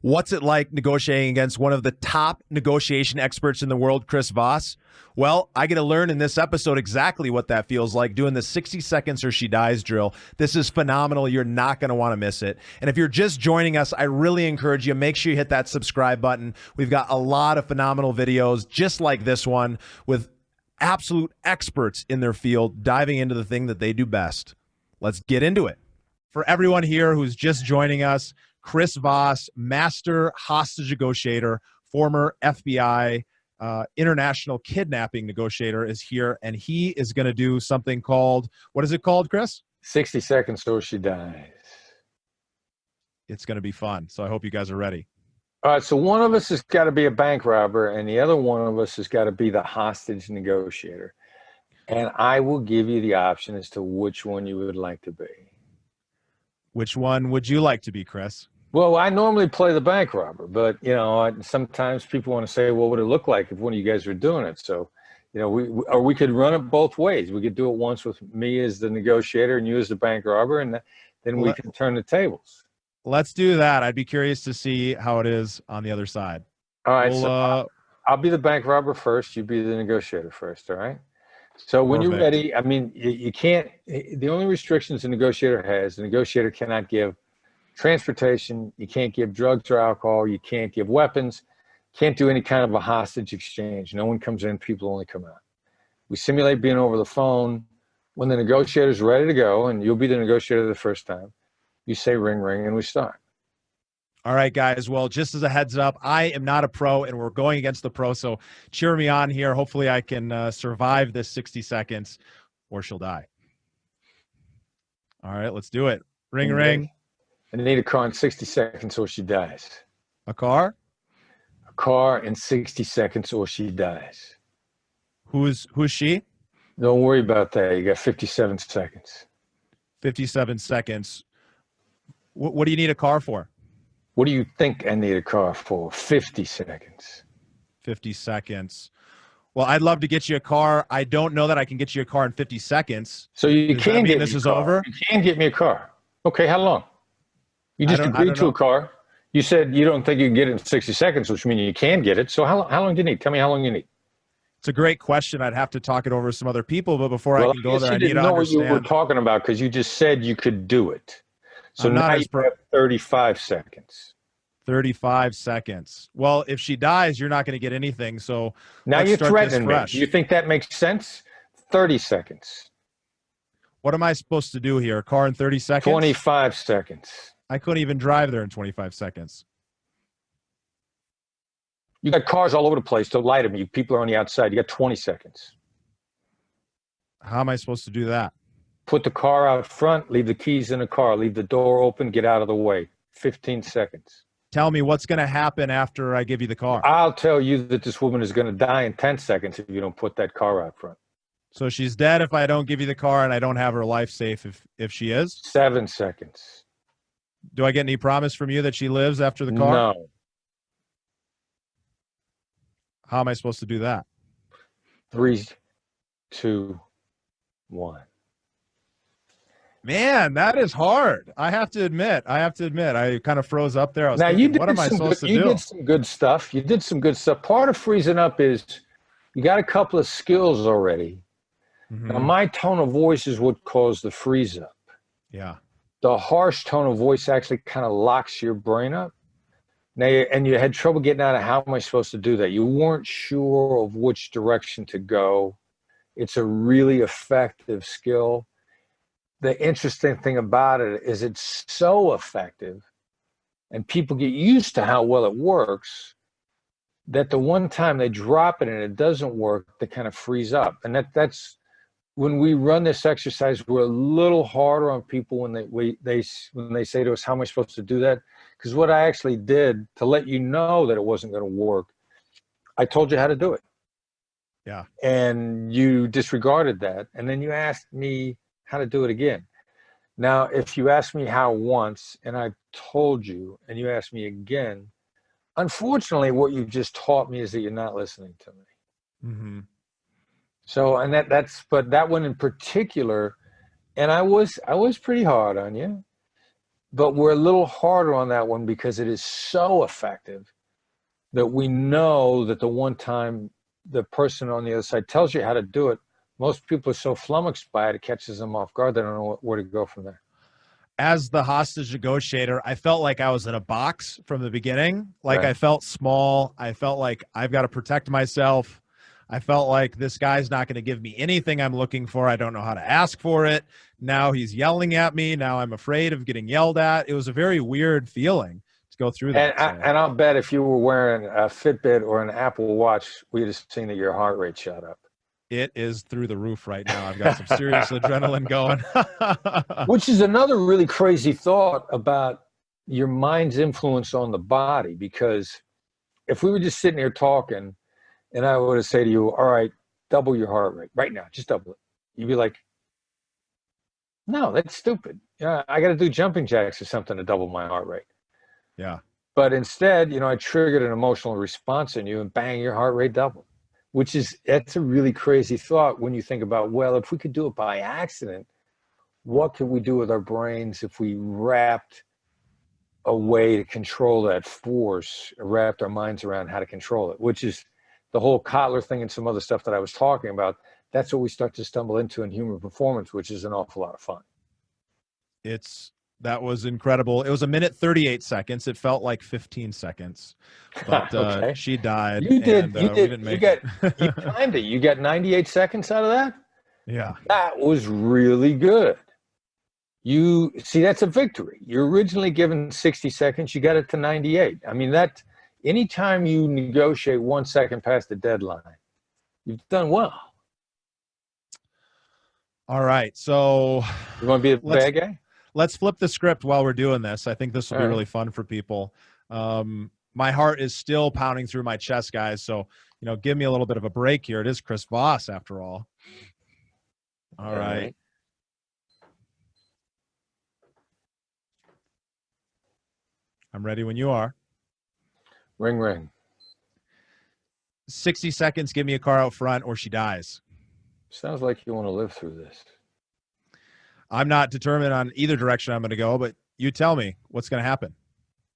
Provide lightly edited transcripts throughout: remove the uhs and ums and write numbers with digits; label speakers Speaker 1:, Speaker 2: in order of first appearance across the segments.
Speaker 1: What's it like negotiating against one of the top negotiation experts in the world, Chris Voss? Well, I get to learn in this episode exactly what that feels like doing the 60 seconds or she dies drill. This is phenomenal. You're not going to want to miss it. And if you're just joining us, I really encourage you, make sure you hit that subscribe button. We've got a lot of phenomenal videos just like this one with absolute experts in their field diving into the thing that they do best. Let's get into it. For everyone here who's just joining us, Chris Voss, master hostage negotiator, former FBI international kidnapping negotiator, is here, and he is going to do something called, what is it called, Chris?
Speaker 2: 60 seconds or she dies.
Speaker 1: It's going to be fun, so I hope you guys are ready.
Speaker 2: All right, so one of us has got to be a bank robber, and the other one of us has got to be the hostage negotiator. And I will give you the option as to which one you would like to be.
Speaker 1: Which one would you like to be, Chris?
Speaker 2: Well, I normally play the bank robber, but, you know, sometimes people want to say, well, what would it look like if one of you guys were doing it? So, you know, we could run it both ways. We could do it once with me as the negotiator and you as the bank robber, and then we can turn the tables.
Speaker 1: Let's do that. I'd be curious to see how it is on the other side.
Speaker 2: All right, so I'll be the bank robber first. You be the negotiator first, all right? So when you're ready, I mean, you can't, the only restrictions a negotiator has, the negotiator cannot give transportation, you can't give drugs or alcohol, you can't give weapons, can't do any kind of a hostage exchange. No one comes in, people only come out. We simulate being over the phone. When the negotiator's ready to go, and you'll be the negotiator the first time, you say ring, ring, and we start.
Speaker 1: All right, guys. Well, just as a heads up, I am not a pro, and we're going against the pro, so cheer me on here. Hopefully I can survive this 60 seconds, or she'll die. All right, let's do it. Ring, ring.
Speaker 2: I need a car in 60 seconds or she dies.
Speaker 1: A car?
Speaker 2: A car in 60 seconds or she dies.
Speaker 1: Who's she?
Speaker 2: Don't worry about that. You got 57 seconds.
Speaker 1: 57 seconds. What do you need a car for?
Speaker 2: What do you think I need a car for? 50 seconds.
Speaker 1: 50 seconds. Well, I'd love to get you a car. I don't know that I can get you a car in 50 seconds.
Speaker 2: So you can get me
Speaker 1: this is over?
Speaker 2: You can get me a car. Okay, how long? You just agreed to a car. You said you don't think you can get it in 60 seconds, which means you can get it. So how long do you need? Tell me how long you need.
Speaker 1: It's a great question. I'd have to talk it over with some other people, but before I can go there, I need to understand.
Speaker 2: What you were talking about because you just said you could do it. So now you have 35 seconds.
Speaker 1: 35 seconds. Well, if she dies, you're not going to get anything. So
Speaker 2: now you're threatening me. You think that makes sense? 30 seconds.
Speaker 1: What am I supposed to do here? A car in 30 seconds?
Speaker 2: 25 seconds.
Speaker 1: I couldn't even drive there in 25 seconds.
Speaker 2: You got cars all over the place. Don't lie to me. People are on the outside. You got 20 seconds.
Speaker 1: How am I supposed to do that?
Speaker 2: Put the car out front, leave the keys in the car, leave the door open, get out of the way. 15 seconds.
Speaker 1: Tell me what's going to happen after I give you the car.
Speaker 2: I'll tell you that this woman is going to die in 10 seconds if you don't put that car out front.
Speaker 1: So she's dead if I don't give you the car, and I don't have her life safe if she is?
Speaker 2: 7 seconds.
Speaker 1: Do I get any promise from you that she lives after the car?
Speaker 2: No.
Speaker 1: How am I supposed to do that?
Speaker 2: 3, 2, 1.
Speaker 1: Man, that is hard. I have to admit. I kind of froze up there. I was thinking, what am I supposed to do?
Speaker 2: You did some good stuff. You did some good stuff. Part of freezing up is you got a couple of skills already. Mm-hmm. Now, my tone of voice is what caused the freeze up.
Speaker 1: Yeah.
Speaker 2: The harsh tone of voice actually kind of locks your brain up. Now, and you had trouble getting out of how am I supposed to do that? You weren't sure of which direction to go. It's a really effective skill. The interesting thing about it is it's so effective and people get used to how well it works that the one time they drop it and it doesn't work, they kind of freeze up. And that's when we run this exercise, we're a little harder on people when they say to us, how am I supposed to do that? Because what I actually did to let you know that it wasn't going to work, I told you how to do it.
Speaker 1: Yeah.
Speaker 2: And you disregarded that. And then you asked me how to do it again. Now, if you ask me how once and I told you and you ask me again, unfortunately, what you've just taught me is that you're not listening to me.
Speaker 1: Mm-hmm.
Speaker 2: So, and but that one in particular, and I was pretty hard on you. but we're a little harder on that one because it is so effective that we know that the one time the person on the other side tells you how to do it, most people are so flummoxed by it, it catches them off guard. They don't know where to go from there.
Speaker 1: As the hostage negotiator, I felt like I was in a box from the beginning. Like
Speaker 2: Right.
Speaker 1: I felt small. I felt like I've got to protect myself. I felt like this guy's not going to give me anything I'm looking for. I don't know how to ask for it. Now he's yelling at me. Now I'm afraid of getting yelled at. It was a very weird feeling to go through that.
Speaker 2: And I'll bet if you were wearing a Fitbit or an Apple Watch, we'd have seen that your heart rate shot up.
Speaker 1: It is through the roof right now. I've got some serious adrenaline going.
Speaker 2: Which is another really crazy thought about your mind's influence on the body, because if we were just sitting here talking and I would have said to you, all right, double your heart rate right now, just double it. You'd be like, no, that's stupid. Yeah, I got to do jumping jacks or something to double my heart rate.
Speaker 1: Yeah.
Speaker 2: But instead, I triggered an emotional response in you and bang, your heart rate doubled, that's a really crazy thought when you think about, well, if we could do it by accident, what could we do with our brains if we wrapped a way to control that force, wrapped our minds around how to control it, which is the whole Kotler thing and some other stuff that I was talking about. That's what we start to stumble into in human performance, which is an awful lot of fun.
Speaker 1: That was incredible. It was 1:38 seconds. It felt like 15 seconds, but
Speaker 2: Okay.
Speaker 1: She died.
Speaker 2: You did.
Speaker 1: We didn't make it.
Speaker 2: You timed it. You got 98 seconds out of that.
Speaker 1: Yeah.
Speaker 2: That was really good. You see, that's a victory. You're originally given 60 seconds. You got it to 98. I mean, anytime you negotiate 1 second past the deadline, you've done well.
Speaker 1: All right. So
Speaker 2: you want to be the bad guy?
Speaker 1: Let's flip the script while we're doing this. I think this will be really fun for people. My heart is still pounding through my chest, guys. So, give me a little bit of a break here. It is Chris Voss, after all. All right. I'm ready when you are.
Speaker 2: Ring, ring.
Speaker 1: 60 seconds, give me a car out front or she dies.
Speaker 2: Sounds like you want to live through this.
Speaker 1: I'm not determined on either direction I'm going to go, but you tell me what's going to happen.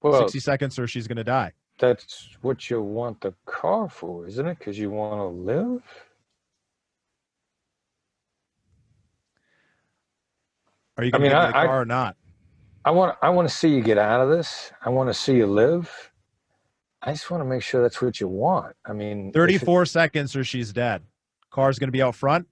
Speaker 1: Well, 60 seconds or she's going to die.
Speaker 2: That's what you want the car for, isn't it? Because you want to live?
Speaker 1: Are you going to give me the car or not?
Speaker 2: I want to see you get out of this. I want to see you live. I just want to make sure that's what you want. I mean,
Speaker 1: 34 seconds or she's dead. Car's going to be out front.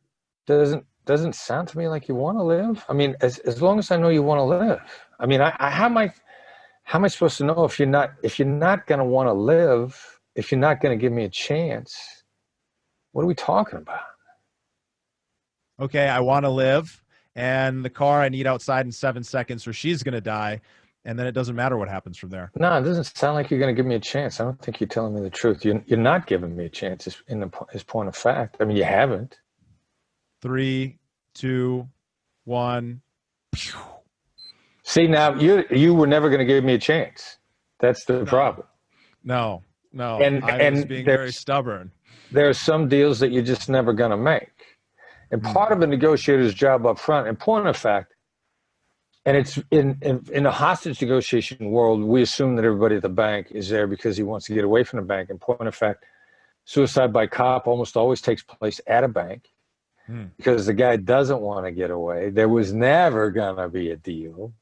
Speaker 2: Doesn't sound to me like you want to live. I mean, as long as I know you want to live. I mean, how am I supposed to know if you're not going to want to live, if you're not going to give me a chance? What are we talking about?
Speaker 1: Okay, I want to live. And the car I need outside in 7 seconds or she's going to die. And then it doesn't matter what happens from there.
Speaker 2: No, it doesn't sound like you're going to give me a chance. I don't think you're telling me the truth. You're not giving me a chance is point of fact. I mean, you haven't.
Speaker 1: 3, 2, 1.
Speaker 2: See, now you were never going to give me a chance. That's the problem.
Speaker 1: No. I was being very stubborn.
Speaker 2: There are some deals that you're just never going to make. And part of a negotiator's job up front, and point of fact, and it's in the hostage negotiation world, we assume that everybody at the bank is there because he wants to get away from the bank. And point of fact, suicide by cop almost always takes place at a bank because the guy doesn't want to get away. There was never going to be a deal.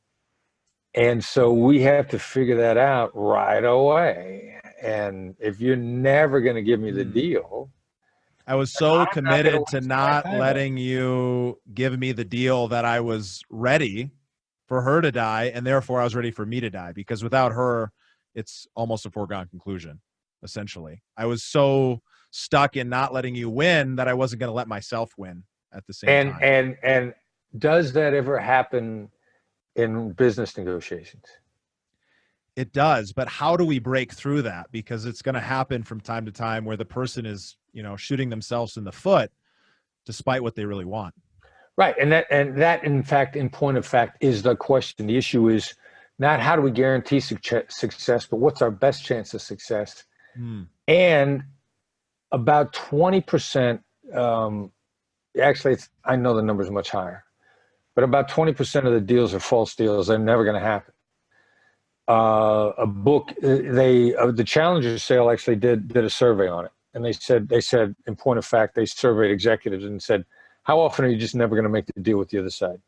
Speaker 2: And so we have to figure that out right away. And if you're never going to give me the deal,
Speaker 1: I was so committed to not letting you give me the deal that I was ready for her to die, and therefore I was ready for me to die, because without her, it's almost a foregone conclusion, essentially. I was so stuck in not letting you win that I wasn't going to let myself win at the same time.
Speaker 2: And does that ever happen in business negotiations?
Speaker 1: It does, but how do we break through that? Because it's going to happen from time to time where the person is, shooting themselves in the foot despite what they really want.
Speaker 2: Right. And that in fact, in point of fact, is the question. The issue is not how do we guarantee success, but what's our best chance of success? And about 20%, actually, I know the number is much higher, but about 20% of the deals are false deals. They're never going to happen. a book. The Challenger sale actually did a survey on it, and they said in point of fact, they surveyed executives and said, how often are you just never going to make the deal with the other side?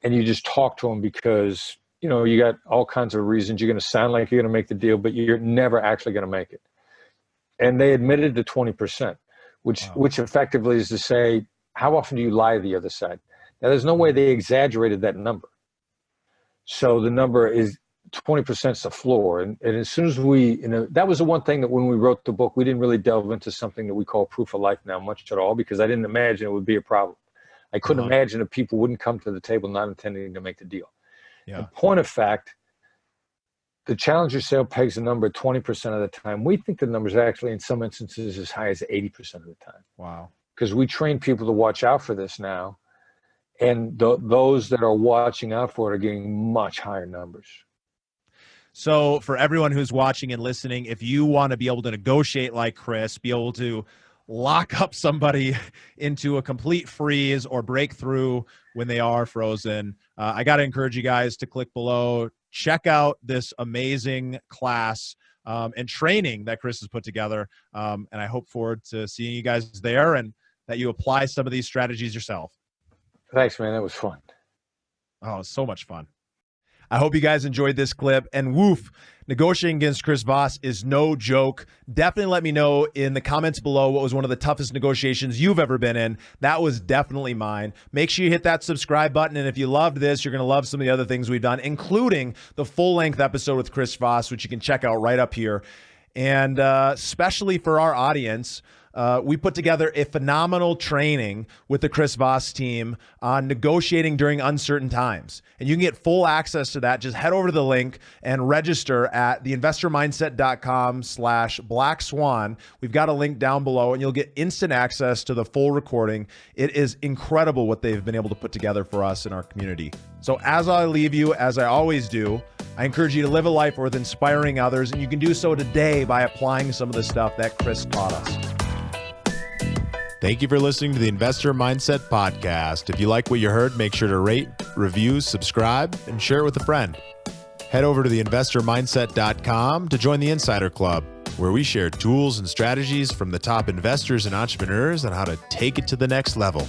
Speaker 2: And you just talk to them because, you got all kinds of reasons. You're going to sound like you're going to make the deal, but you're never actually going to make it. And they admitted to 20%, which effectively is to say, how often do you lie to the other side? Now, there's no way they exaggerated that number. So the number is 20% is the floor. And as soon as that was the one thing that when we wrote the book, we didn't really delve into something that we call proof of life now much at all, because I didn't imagine it would be a problem. I couldn't imagine that people wouldn't come to the table not intending to make the deal.
Speaker 1: Yeah.
Speaker 2: In point of fact, the Challenger sale pegs the number 20% of the time. We think the number is actually in some instances as high as 80% of the time.
Speaker 1: Wow.
Speaker 2: Because we train people to watch out for this now. And those that are watching out for it are getting much higher numbers.
Speaker 1: So for everyone who's watching and listening, if you want to be able to negotiate like Chris, be able to lock up somebody into a complete freeze or break through when they are frozen, I got to encourage you guys to click below. Check out this amazing class and training that Chris has put together. And I hope forward to seeing you guys there and that you apply some of these strategies yourself.
Speaker 2: Thanks, man. That was fun.
Speaker 1: Oh, it was so much fun. I hope you guys enjoyed this clip. And woof, negotiating against Chris Voss is no joke. Definitely let me know in the comments below what was one of the toughest negotiations you've ever been in. That was definitely mine. Make sure you hit that subscribe button. And if you loved this, you're going to love some of the other things we've done, including the full-length episode with Chris Voss, which you can check out right up here. And especially for our audience, we put together a phenomenal training with the Chris Voss team on negotiating during uncertain times. And you can get full access to that. Just head over to the link and register at theinvestormindset.com/Black Swan. We've got a link down below and you'll get instant access to the full recording. It is incredible what they've been able to put together for us in our community. So as I leave you, as I always do, I encourage you to live a life worth inspiring others. And you can do so today by applying some of the stuff that Chris taught us. Thank you for listening to the Investor Mindset Podcast. If you like what you heard, make sure to rate, review, subscribe, and share it with a friend. Head over to theinvestormindset.com to join the Insider Club, where we share tools and strategies from the top investors and entrepreneurs on how to take it to the next level.